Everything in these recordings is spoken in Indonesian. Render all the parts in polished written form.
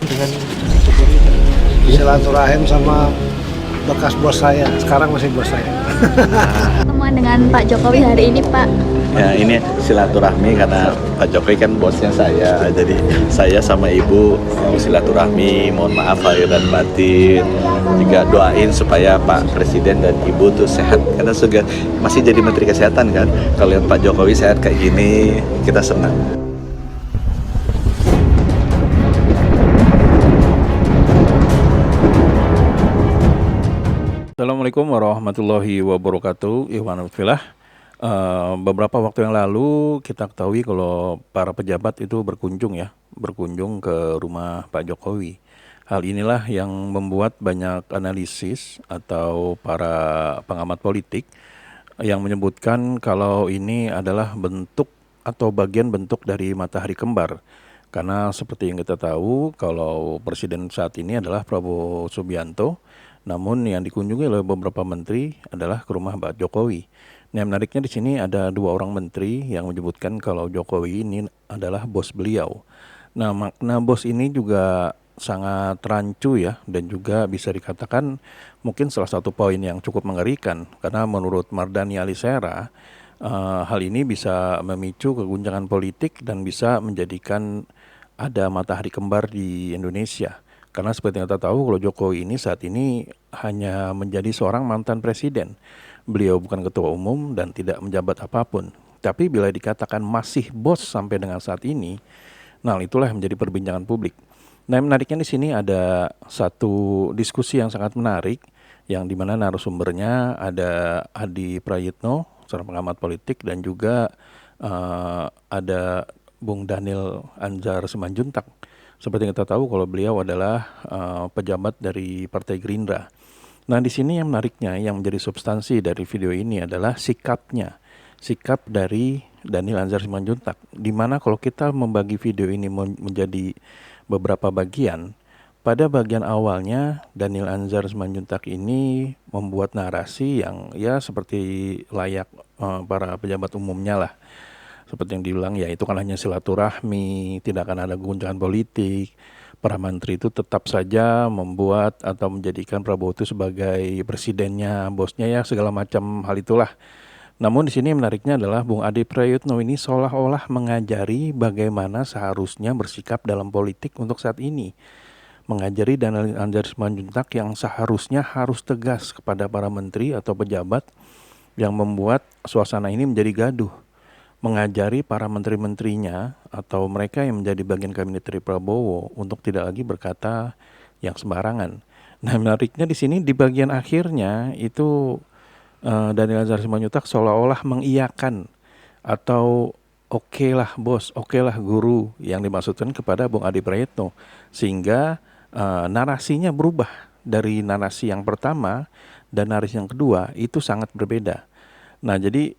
Dengan silaturahim sama bekas bos saya, sekarang masih bos saya. Pertemuan dengan Pak Jokowi hari ini, Pak. Ya, ini silaturahmi karena Pak Jokowi kan bosnya saya, jadi saya sama Ibu mau silaturahmi, mohon maaf lahir dan batin, juga doain supaya Pak Presiden dan Ibu tuh sehat, karena juga masih jadi Menteri Kesehatan kan. Kalau lihat Pak Jokowi sehat kayak gini, kita senang. Assalamualaikum warahmatullahi wabarakatuh. Beberapa waktu yang lalu kita ketahui kalau para pejabat itu berkunjung ke rumah Pak Jokowi. Hal inilah yang membuat banyak analisis atau para pengamat politik yang menyebutkan kalau ini adalah bentuk atau bagian bentuk dari matahari kembar. Karena seperti yang kita tahu kalau presiden saat ini adalah Prabowo Subianto, namun yang dikunjungi oleh beberapa menteri adalah ke rumah Pak Jokowi. Nah, menariknya di sini ada dua orang menteri yang menyebutkan kalau Jokowi ini adalah bos beliau. Nah, makna bos ini juga sangat rancu ya, dan juga bisa dikatakan mungkin salah satu poin yang cukup mengerikan. Karena menurut Mardhani Alisera, hal ini bisa memicu keguncangan politik dan bisa menjadikan ada matahari kembar di Indonesia. Karena seperti yang kita tahu kalau Jokowi ini saat ini hanya menjadi seorang mantan presiden. Beliau bukan ketua umum dan tidak menjabat apapun. Tapi bila dikatakan masih bos sampai dengan saat ini, nah itulah yang menjadi perbincangan publik. Nah, menariknya di sini ada satu diskusi yang sangat menarik, yang dimana narasumbernya ada Adi Prayitno, seorang pengamat politik, dan juga ada Bung Daniel Anzar Simanjuntak. Seperti yang kita tahu kalau beliau adalah pejabat dari Partai Gerindra. Nah, di sini yang menariknya, yang menjadi substansi dari video ini adalah sikap dari Daniel Anzar Simanjuntak. Di mana kalau kita membagi video ini menjadi beberapa bagian, pada bagian awalnya Daniel Anzar Simanjuntak ini membuat narasi yang ya seperti layak para pejabat umumnya lah. Seperti yang diulang, ya itu kan hanya silaturahmi, tidak akan ada guncangan politik. Para menteri itu tetap saja membuat atau menjadikan Prabowo itu sebagai presidennya, bosnya, ya segala macam hal itulah. Namun di sini menariknya adalah Bung Adi Prayitno ini seolah-olah mengajari bagaimana seharusnya bersikap dalam politik untuk saat ini. Mengajari Daniel Anzar Simanjuntak yang seharusnya harus tegas kepada para menteri atau pejabat yang membuat suasana ini menjadi gaduh. Mengajari para menteri-menterinya atau mereka yang menjadi bagian kabinet dari Prabowo untuk tidak lagi berkata yang sembarangan. Nah, menariknya di sini di bagian akhirnya itu Daniel Anzar Simanjuntak seolah-olah mengiyakan atau oke lah bos, oke lah guru, yang dimaksudkan kepada Bung Adi Prayitno, sehingga narasinya berubah dari narasi yang pertama dan narasi yang kedua itu sangat berbeda. Nah, jadi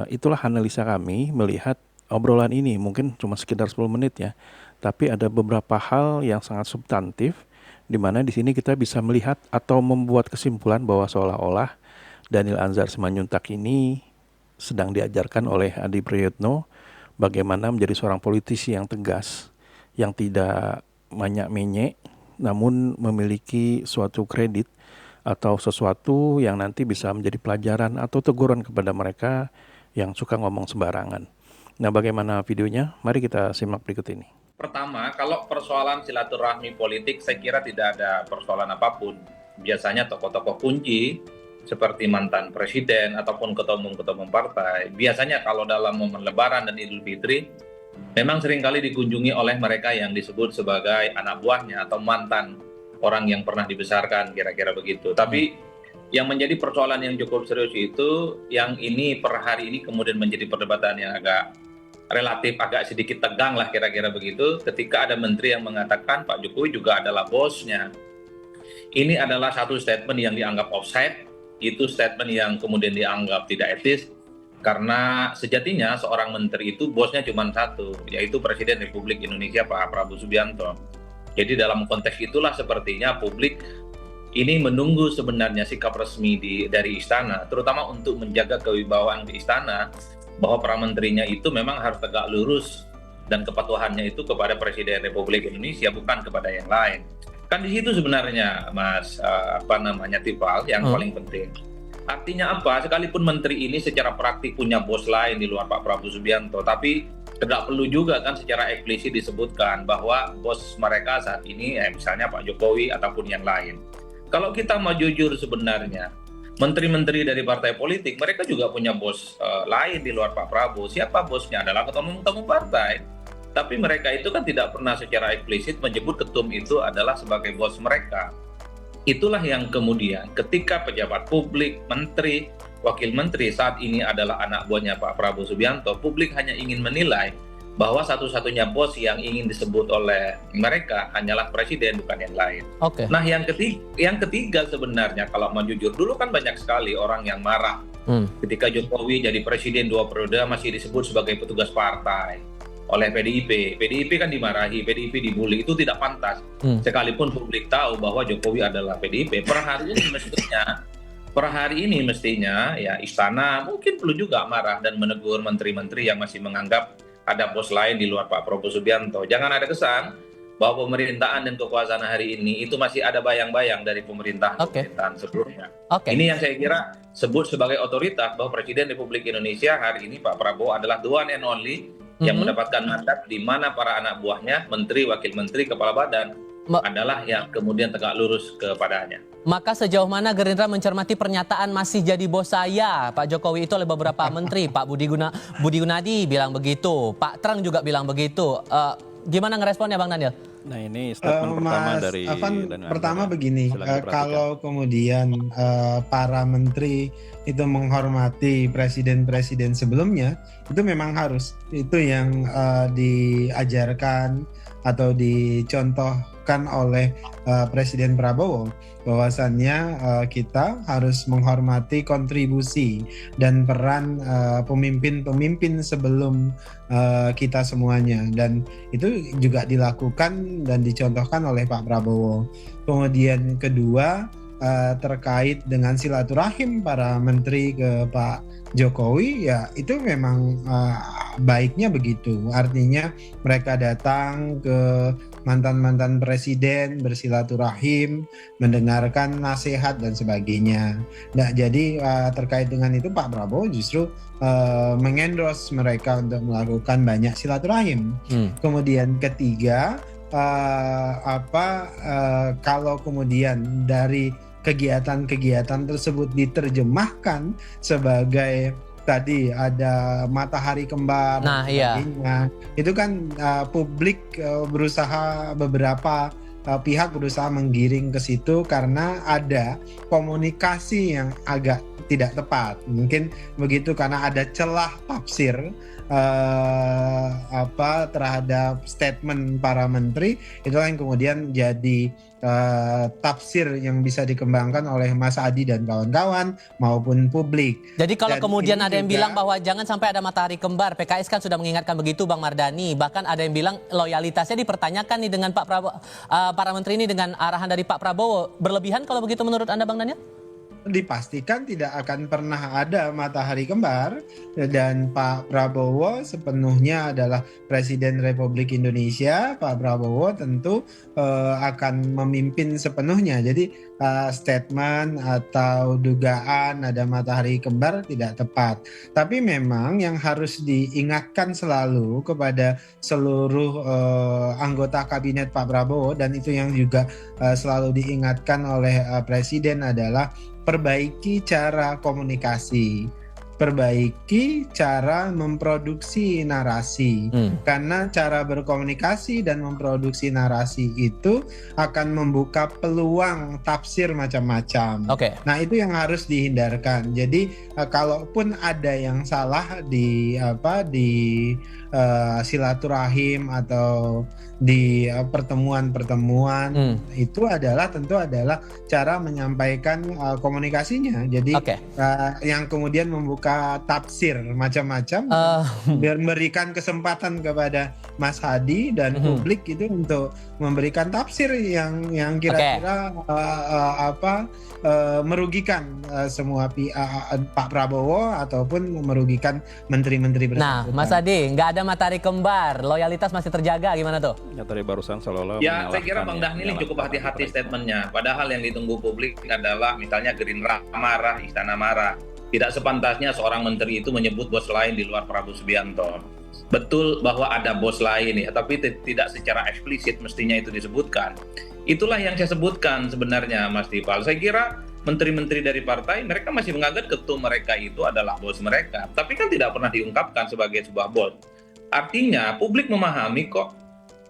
itulah analisa kami melihat obrolan ini, mungkin cuma sekitar 10 menit ya, tapi ada beberapa hal yang sangat substantif di mana di sini kita bisa melihat atau membuat kesimpulan bahwa seolah-olah Daniel Anzar Simanjuntak ini sedang diajarkan oleh Adi Prayitno bagaimana menjadi seorang politisi yang tegas, yang tidak banyak-menyek, namun memiliki suatu kredit atau sesuatu yang nanti bisa menjadi pelajaran atau teguran kepada mereka yang suka ngomong sembarangan. Nah, bagaimana videonya? Mari kita simak berikut ini. Pertama, kalau persoalan silaturahmi politik, saya kira tidak ada persoalan apapun. Biasanya tokoh-tokoh kunci seperti mantan presiden ataupun ketua umum partai, biasanya kalau dalam momen Lebaran dan Idul Fitri, memang seringkali dikunjungi oleh mereka yang disebut sebagai anak buahnya atau mantan orang yang pernah dibesarkan, kira-kira begitu. Tapi yang menjadi persoalan yang cukup serius itu, yang ini per hari ini kemudian menjadi perdebatan yang agak sedikit tegang lah, kira-kira begitu, ketika ada menteri yang mengatakan Pak Jokowi juga adalah bosnya. Ini adalah satu statement yang dianggap offside, itu statement yang kemudian dianggap tidak etis, karena sejatinya seorang menteri itu bosnya cuma satu, yaitu Presiden Republik Indonesia Pak Prabowo Subianto. Jadi dalam konteks itulah sepertinya publik ini menunggu sebenarnya sikap resmi dari istana, terutama untuk menjaga kewibawaan di istana, bahwa para menterinya itu memang harus tegak lurus dan kepatuhannya itu kepada Presiden Republik Indonesia, bukan kepada yang lain. Kan di situ sebenarnya Mas Tifal yang paling penting. Artinya apa? Sekalipun menteri ini secara praktik punya bos lain di luar Pak Prabowo Subianto, tapi tidak perlu juga kan secara eksplisit disebutkan bahwa bos mereka saat ini misalnya Pak Jokowi ataupun yang lain. Kalau kita mau jujur sebenarnya, menteri-menteri dari partai politik mereka juga punya bos lain di luar Pak Prabowo. Siapa bosnya? Adalah ketua umum partai. Tapi mereka itu kan tidak pernah secara eksplisit menyebut ketum itu adalah sebagai bos mereka. Itulah yang kemudian ketika pejabat publik, menteri, wakil menteri saat ini adalah anak buahnya Pak Prabowo Subianto, publik hanya ingin menilai bahwa satu-satunya bos yang ingin disebut oleh mereka hanyalah presiden, bukan yang lain. Nah, yang ketiga sebenarnya kalau mau jujur, dulu kan banyak sekali orang yang marah ketika Jokowi jadi presiden 2 periode masih disebut sebagai petugas partai oleh PDIP. PDIP kan dimarahi, PDIP dibully, itu tidak pantas. Sekalipun publik tahu bahwa Jokowi adalah PDIP, per hari ini mestinya ya istana mungkin perlu juga marah dan menegur menteri-menteri yang masih menganggap ada bos lain di luar Pak Prabowo Subianto. Jangan ada kesan bahwa pemerintahan dan kekuasaan hari ini itu masih ada bayang-bayang dari pemerintahan sebelumnya. Ini yang saya kira sebut sebagai otoritas bahwa Presiden Republik Indonesia hari ini Pak Prabowo adalah the one and only yang mendapatkan mandat, di mana para anak buahnya, menteri, wakil menteri, kepala badan adalah yang kemudian tegak lurus kepadanya. Maka sejauh mana Gerindra mencermati pernyataan masih jadi bos saya Pak Jokowi itu oleh beberapa menteri? Pak Budi Gunadi bilang begitu, Pak Trang juga bilang begitu. Gimana ngeresponnya Bang Daniel? Nah, ini statement pertama dari pertama begini, kalau kemudian para menteri itu menghormati presiden-presiden sebelumnya, itu memang harus, itu yang diajarkan atau dicontohkan oleh Presiden Prabowo, bahwasannya kita harus menghormati kontribusi dan peran pemimpin-pemimpin sebelum kita semuanya, dan itu juga dilakukan dan dicontohkan oleh Pak Prabowo. Kemudian kedua, terkait dengan silaturahim para menteri ke Pak Jokowi, ya itu memang baiknya begitu. Artinya mereka datang ke mantan-mantan presiden bersilaturahim, mendengarkan nasihat dan sebagainya. Nah, jadi terkait dengan itu Pak Prabowo justru mengendorse mereka untuk melakukan banyak silaturahim. Kemudian ketiga, kalau kemudian dari kegiatan-kegiatan tersebut diterjemahkan sebagai tadi ada matahari kembar, itu kan publik berusaha, beberapa pihak berusaha menggiring ke situ karena ada komunikasi yang agak tidak tepat, mungkin begitu, karena ada celah tafsir terhadap statement para menteri. Itulah yang kemudian jadi tafsir yang bisa dikembangkan oleh Mas Adi dan kawan-kawan maupun publik. Jadi kalau kemudian ada yang bilang bahwa jangan sampai ada matahari kembar, PKS kan sudah mengingatkan begitu Bang Mardhani. Bahkan ada yang bilang loyalitasnya dipertanyakan nih dengan Pak Prabowo, para menteri ini dengan arahan dari Pak Prabowo. Berlebihan kalau begitu menurut Anda Bang Daniel? Dipastikan tidak akan pernah ada matahari kembar, dan Pak Prabowo sepenuhnya adalah Presiden Republik Indonesia. Pak Prabowo tentu akan memimpin sepenuhnya. Jadi statement atau dugaan ada matahari kembar tidak tepat. Tapi memang yang harus diingatkan selalu kepada seluruh anggota kabinet Pak Prabowo, dan itu yang juga selalu diingatkan oleh Presiden adalah perbaiki cara komunikasi, perbaiki cara memproduksi narasi. Karena cara berkomunikasi dan memproduksi narasi itu akan membuka peluang tafsir macam-macam. Nah, itu yang harus dihindarkan. Jadi kalaupun ada yang salah di silaturahim atau di pertemuan-pertemuan, itu tentu adalah cara menyampaikan komunikasinya. Jadi yang kemudian membuka tafsir macam-macam, memberikan kesempatan kepada Mas Hadi dan publik itu untuk memberikan tafsir yang kira-kira merugikan semua Pak Prabowo ataupun merugikan menteri-menteri bersangkutan. Nah, Mas Hadi, nggak ada matahari kembar, loyalitas masih terjaga, gimana tuh? Ya tadi barusan seolah-olah Ya, saya kira menyalahkan Bang ya, Dhanil ini cukup menyalahkan hati-hati mereka. statementnya. Padahal yang ditunggu publik adalah misalnya Gerindra marah, Istana marah. Tidak sepantasnya seorang menteri itu menyebut bos lain di luar Prabowo Subianto. Betul bahwa ada bos lain ya, tapi tidak secara eksplisit mestinya itu disebutkan. Itulah yang saya sebutkan sebenarnya, Mas Tifal. Saya kira menteri-menteri dari partai mereka masih menganggap ketum mereka itu adalah bos mereka, tapi kan tidak pernah diungkapkan sebagai sebuah bos. Artinya publik memahami kok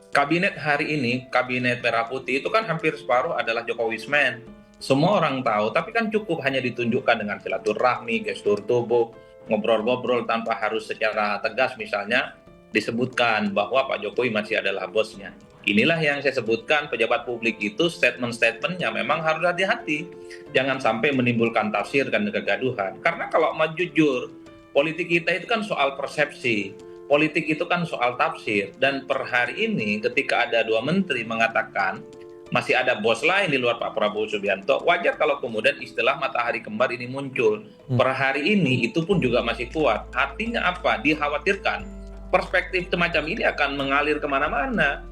kabinet hari ini, kabinet Merah Putih itu kan hampir separuh adalah Jokowismen. Semua orang tahu, tapi kan cukup hanya ditunjukkan dengan silaturahmi, gestur tubuh, ngobrol-ngobrol tanpa harus secara tegas misalnya disebutkan bahwa Pak Jokowi masih adalah bosnya. Inilah yang saya sebutkan, pejabat publik itu statement-statementnya memang harus hati-hati. Jangan sampai menimbulkan tafsir dan kegaduhan. Karena kalau mau jujur, politik kita itu kan soal persepsi. Politik itu kan soal tafsir. Dan per hari ini ketika ada dua menteri mengatakan masih ada bos lain di luar Pak Prabowo Subianto, wajar kalau kemudian istilah matahari kembar ini muncul. Per hari ini itu pun juga masih kuat. Artinya apa? Dikhawatirkan perspektif semacam ini akan mengalir kemana-mana.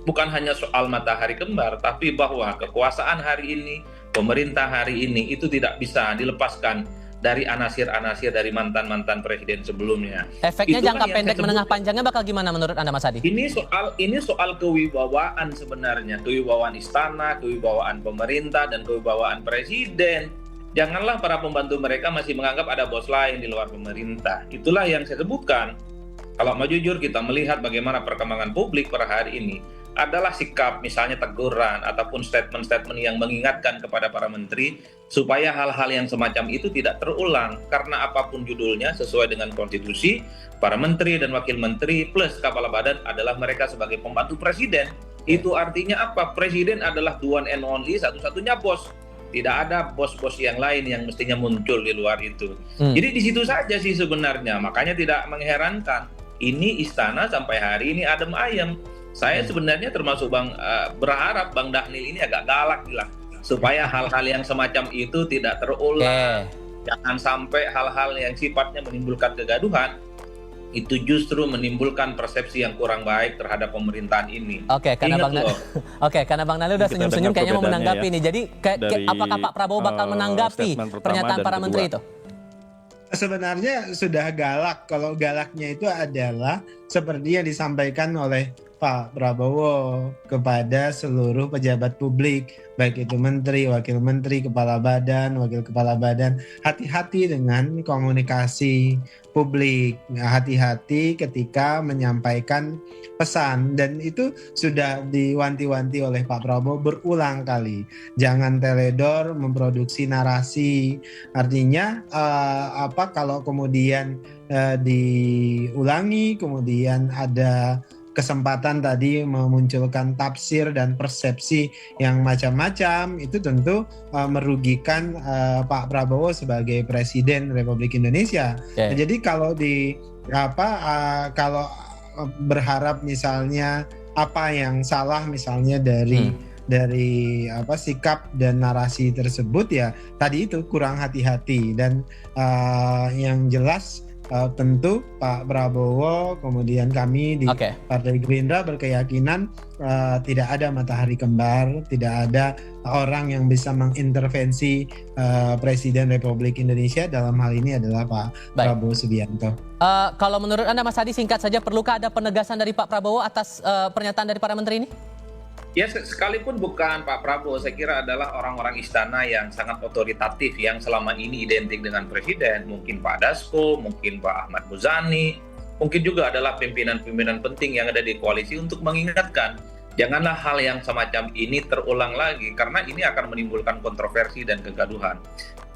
Bukan hanya soal matahari kembar, tapi bahwa kekuasaan hari ini, pemerintah hari ini itu tidak bisa dilepaskan dari anasir-anasir dari mantan-mantan presiden sebelumnya. Efeknya Itulah jangka yang pendek saya menengah sebut. panjangnya bakal gimana menurut Anda, Mas Adi? Ini soal kewibawaan sebenarnya, kewibawaan istana, kewibawaan pemerintah dan kewibawaan presiden. Janganlah para pembantu mereka masih menganggap ada bos lain di luar pemerintah. Itulah yang saya sebutkan. Kalau mau jujur kita melihat bagaimana perkembangan publik per hari ini adalah sikap misalnya teguran ataupun statement-statement yang mengingatkan kepada para menteri supaya hal-hal yang semacam itu tidak terulang, karena apapun judulnya sesuai dengan konstitusi, para menteri dan wakil menteri plus kepala badan adalah mereka sebagai pembantu presiden. Itu artinya apa? Presiden adalah the one and only, satu-satunya bos. Tidak ada bos-bos yang lain yang mestinya muncul di luar itu. Jadi di situ saja sih sebenarnya, makanya tidak mengherankan ini istana sampai hari ini adem ayem. Saya sebenarnya termasuk berharap Bang Dhanil ini agak galak lah, supaya hal-hal yang semacam itu tidak terulang. Jangan sampai hal-hal yang sifatnya menimbulkan kegaduhan itu justru menimbulkan persepsi yang kurang baik terhadap pemerintahan ini. Karena Bang Dhanil udah Kita senyum-senyum dengar kayaknya mau perbedaannya menanggapi ya. nih. Jadi Dari, apakah Pak Prabowo bakal menanggapi statement pertama pernyataan dan para kedua. menteri itu? Sebenarnya sudah galak. Kalau galaknya itu adalah seperti yang disampaikan oleh Pak Prabowo kepada seluruh pejabat publik, baik itu menteri, wakil menteri, kepala badan, wakil kepala badan. Hati-hati dengan komunikasi publik, hati-hati ketika menyampaikan pesan, dan itu sudah diwanti-wanti oleh Pak Prabowo berulang kali. Jangan teledor memproduksi narasi. Artinya kalau kemudian diulangi, kemudian ada kesempatan tadi memunculkan tafsir dan persepsi yang macam-macam, itu tentu merugikan Pak Prabowo sebagai Presiden Republik Indonesia. Nah, jadi kalau kalau berharap misalnya apa yang salah misalnya dari sikap dan narasi tersebut, ya tadi itu kurang hati-hati. Dan yang jelas tentu Pak Prabowo, kemudian kami di Partai Gerindra berkeyakinan tidak ada matahari kembar, tidak ada orang yang bisa mengintervensi Presiden Republik Indonesia, dalam hal ini adalah Pak Prabowo Subianto. Kalau menurut Anda, Mas Adi, singkat saja, perlukah ada penegasan dari Pak Prabowo atas pernyataan dari para menteri ini? Ya, sekalipun bukan Pak Prabowo, saya kira adalah orang-orang istana yang sangat otoritatif yang selama ini identik dengan presiden. Mungkin Pak Dasko, mungkin Pak Ahmad Muzani, mungkin juga adalah pimpinan-pimpinan penting yang ada di koalisi untuk mengingatkan janganlah hal yang semacam ini terulang lagi, karena ini akan menimbulkan kontroversi dan kegaduhan.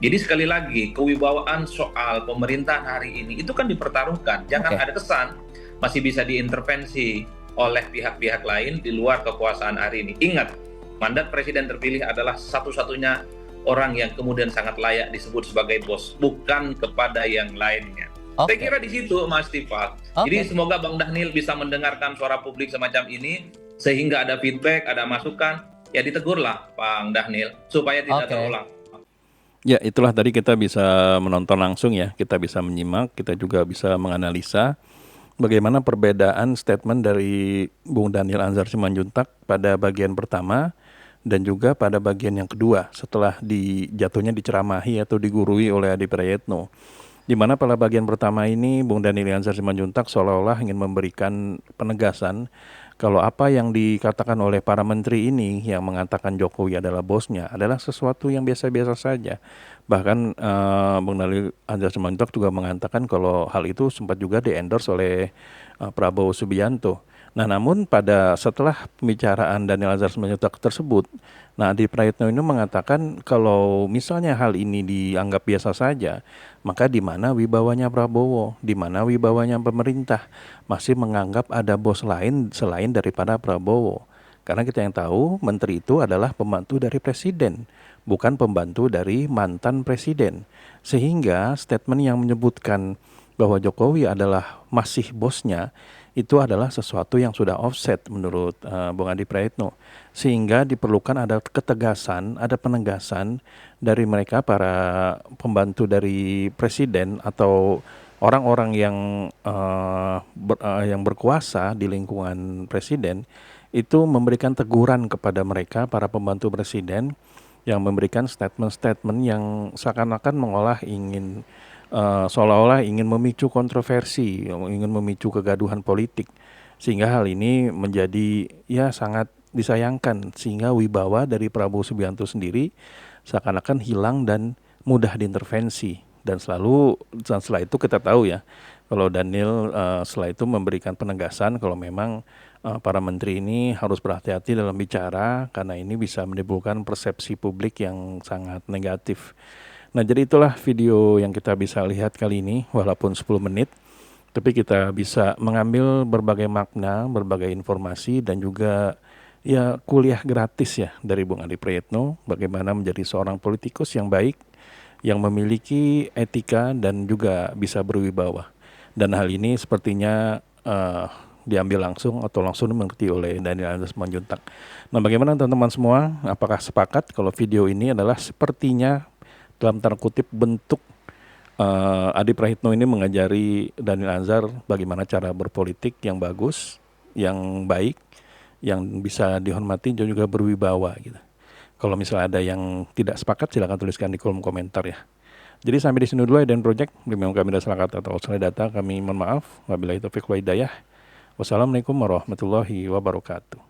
Jadi sekali lagi, kewibawaan soal pemerintahan hari ini itu kan dipertaruhkan. Jangan ada kesan masih bisa diintervensi oleh pihak-pihak lain di luar kekuasaan hari ini. Ingat, mandat presiden terpilih adalah satu-satunya orang yang kemudian sangat layak disebut sebagai bos, bukan kepada yang lainnya. Saya kira di situ, Mas Tifal. Jadi semoga Bang Dhanil bisa mendengarkan suara publik semacam ini, sehingga ada feedback, ada masukan, ya ditegurlah Bang Dhanil, supaya tidak terulang. Ya, itulah tadi kita bisa menonton langsung ya, kita bisa menyimak, kita juga bisa menganalisa. bagaimana perbedaan statement dari Bung Daniel Anzar Simanjuntak pada bagian pertama dan juga pada bagian yang kedua setelah jatuhnya diceramahi atau digurui oleh Adi Prayetno. Di mana pada bagian pertama ini Bung Daniel Anzar Simanjuntak seolah-olah ingin memberikan penegasan kalau apa yang dikatakan oleh para menteri ini yang mengatakan Jokowi adalah bosnya adalah sesuatu yang biasa-biasa saja. Bahkan Bung Daniel Anzar Simanjuntak juga mengatakan kalau hal itu sempat juga di-endorse oleh Prabowo Subianto. Nah, namun setelah pembicaraan Daniel Anzar Simanjuntak tersebut, Adi Prayetno ini mengatakan kalau misalnya hal ini dianggap biasa saja, maka di mana wibawanya Prabowo, di mana wibawanya pemerintah masih menganggap ada bos lain selain daripada Prabowo. Karena kita yang tahu menteri itu adalah pembantu dari presiden, bukan pembantu dari mantan presiden. Sehingga statement yang menyebutkan bahwa Jokowi adalah masih bosnya itu adalah sesuatu yang sudah offset menurut Bung Adi Prayetno. Sehingga diperlukan ada ketegasan, ada penegasan dari mereka para pembantu dari presiden atau orang-orang yang berkuasa di lingkungan presiden itu memberikan teguran kepada mereka para pembantu presiden yang memberikan statement-statement yang seakan-akan seolah-olah ingin memicu kontroversi, ingin memicu kegaduhan politik. Sehingga hal ini menjadi sangat disayangkan sehingga wibawa dari Prabowo Subianto sendiri seakan-akan hilang dan mudah diintervensi. Dan setelah itu kita tahu ya kalau Daniel setelah itu memberikan penegasan kalau memang para menteri ini harus berhati-hati dalam bicara karena ini bisa menimbulkan persepsi publik yang sangat negatif. Nah, jadi itulah video yang kita bisa lihat kali ini walaupun 10 menit tapi kita bisa mengambil berbagai makna, berbagai informasi dan juga kuliah gratis ya dari Bung Adi Prayetno bagaimana menjadi seorang politikus yang baik yang memiliki etika dan juga bisa berwibawa. Dan hal ini sepertinya diambil langsung atau langsung dimengerti oleh Daniel Anzar Simanjuntak. Nah, bagaimana teman-teman semua? Apakah sepakat kalau video ini adalah sepertinya dalam tanda kutip bentuk Adi Prayitno ini mengajari Daniel Anzar bagaimana cara berpolitik yang bagus, yang baik, yang bisa dihormati dan juga berwibawa gitu. Kalau misalnya ada yang tidak sepakat silakan tuliskan di kolom komentar ya. Jadi sampai di sini dulu Dan Project. Memang kami ada salah kata atau salah data, kami mohon maaf. Wabillahi taufiq wal hidayah. Wassalamualaikum warahmatullahi wabarakatuh.